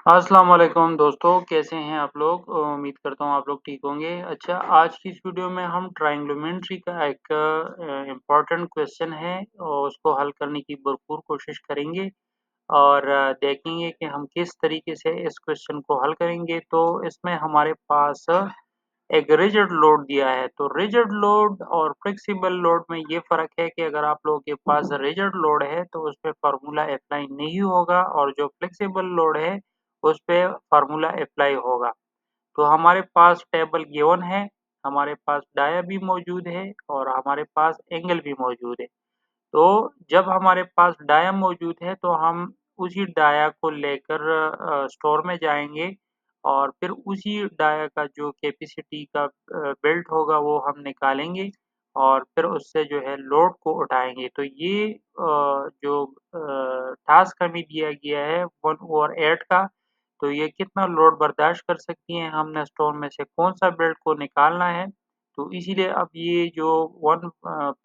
अस्सलाम वालेकुम दोस्तों, कैसे हैं आप लोग? उम्मीद करता हूँ आप लोग ठीक होंगे। अच्छा, आज की इस वीडियो में हम ट्रायंगोनोमेट्री का एक इम्पोर्टेंट क्वेश्चन है और उसको हल करने की भरपूर कोशिश करेंगे और देखेंगे कि हम किस तरीके से इस क्वेश्चन को हल करेंगे। तो इसमें हमारे पास एक रिजिड लोड दिया है, तो रिजिड लोड और फ्लेक्सिबल लोड में ये फ़र्क है कि अगर आप लोगों के पास रिजिड लोड है, तो उसपे फ़ॉर्मूला अप्लाई नहीं होगा और जो फ्लेक्सिबल लोड है, उसपे फ़ॉर्मूला अप्लाई होगा। तो हमारे पास टेबल गिवन है, हमारे पास डाया भी मौजूद है और हमारे पास एंगल भी मौजूद है। तो जब हमारे पास डाया मौजूद है तो हम उसी डाया को लेकर स्टोर में जाएँगे और फिर उसी डाया का जो कैपेसिटी का बेल्ट होगा वो हम निकालेंगे और फिर उससे जो है लोड को उठाएँगे। तो ये जो टास्क हमें दिया गया है 1/8 का, तो ये कितना लोड बर्दाश्त कर सकती हैं, हमने स्टोर में से कौन-सा बेल्ट को निकालना है। तो इसीलिए अब ये जो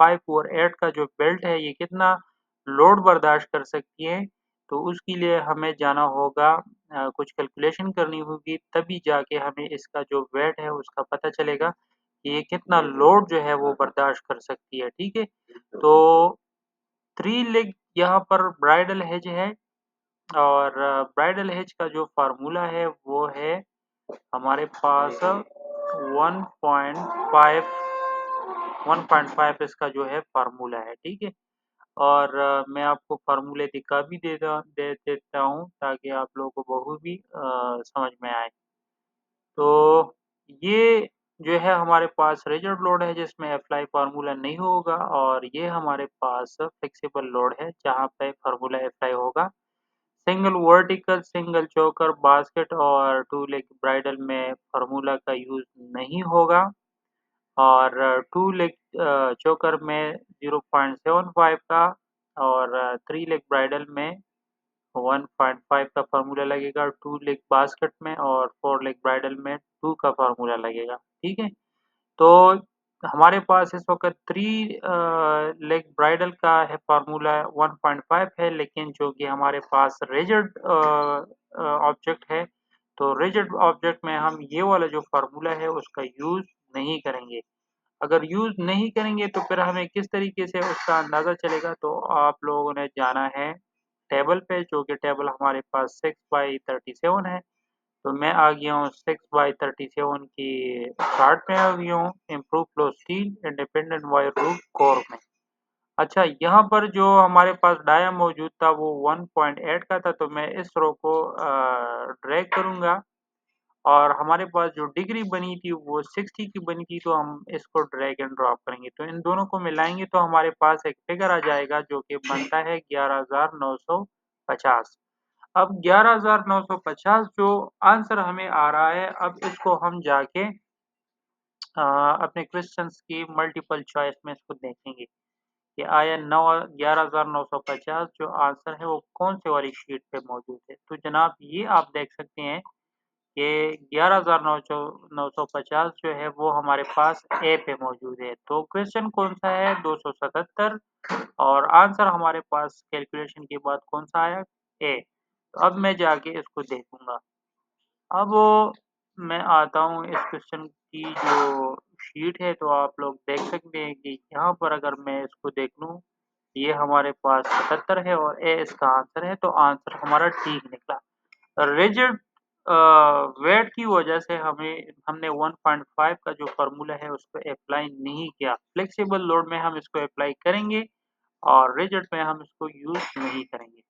5/8 का जो बेल्ट है, ये कितना लोड बर्दाश्त कर सकती है, तो उसके लिए हमें जाना होगा, कुछ कैलकुलेशन करनी होगी, तभी जाके हमें इसका जो वेट है, उसका पता चलेगा कि ये कितना लोड जो है वो बर्दाश्त कर सकती है, ठीक है? तो 3 लेग यहाँ पर ब्राइडल हेज है और ब्राइडल हेज का जो फ़ॉर्मूला है, वो है हमारे पास 1.5 1.5 इसका जो है फ़ॉर्मूला है, ठीक है? और मैं आपको फ़ॉर्मूले दिखा भी दे देता हूँ ताकि आप लोगों को बखूबी समझ में आए। तो ये जो है हमारे पास रिजिड लोड है जिसमें अप्लाई फ़ॉर्मूला नहीं होगा और ये हमारे पास फ्लेक्सिबल लोड है जहाँ पे फ़ॉर्मूला अप्लाई होगा। सिंगल वर्टिकल, सिंगल चोकर, बास्केट और 2 लेग ब्राइडल में फ़ॉर्मूला का यूज़ नहीं होगा और 2 लेग चोकर में 0.75 का और 3 लेग ब्राइडल में 1.5 का फ़ॉर्मूला लगेगा, 2 लेग बास्केट में और 4 लेग ब्राइडल में 2 का फ़ॉर्मूला लगेगा, ठीक है? तो हमारे पास इस वक़्त 3 लेग ब्राइडल का है फ़ॉर्मूला 1.5 है, लेकिन चूँकि हमारे पास रिजिड ऑब्जेक्ट है, तो रिजिड ऑब्जेक्ट में हम ये वाला जो फ़ॉर्मूला है उसका यूज़ नहीं करेंगे। अगर यूज़ नहीं करेंगे तो फिर हमें किस तरीके से उसका अंदाज़ा चलेगा, तो आप लोगों ने जाना है टेबल पे, जो कि टेबल हमारे पास 6/37 है। तो मैं आ गया हूँ 6/37 की चार्ट में आ गया हूँ, improve flow steel independent wire roof core में। अच्छा, यहाँ पर जो हमारे पास डाया मौजूद था वो 1.8 का था, तो मैं इस रो को ड्रैग करूँगा और हमारे पास जो डिग्री बनी थी वो 60 की बनी थी, तो हम इसको ड्रैग एंड ड्रॉप करेंगे। तो इन दोनों को मिलाएँगे तो हमारे पास एक फिगर आ जाएगा जो कि बनता है 11,950। अब 11,950 जो आंसर हमें आ रहा है, अब इसको हम जाके अपने क्वेश्चन्स की मल्टीपल चॉइस में इसको देखेंगे कि आया 11,950 जो आंसर है वो कौन-सी वाली शीट पे मौजूद है। तो जनाब ये आप देख सकते हैं कि 11,950 जो है वो हमारे पास ए पे मौजूद है। तो क्वेश्चन कौन-सा है? 277 और आंसर हमारे पास कैलकुलेशन के बाद कौन-सा आया? ए। तो अब मैं जाके इसको देखूँगा। अब मैं आता हूँ इस क्वेश्चन की जो शीट है, तो आप लोग देख सकते हैं कि यहाँ पर अगर मैं इसको देख लूँ, ये हमारे पास 77 है और ए इसका आंसर है, तो आंसर हमारा ठीक निकला। रिजिड अ, वेट की वजह से हमने 1.5 का जो फ़ॉर्मूला है उसको अप्लाई नहीं किया। फ्लेक्सिबल लोड में हम इसको अप्लाई करेंगे और रिजिड में हम इसको यूज़ नहीं करेंगे।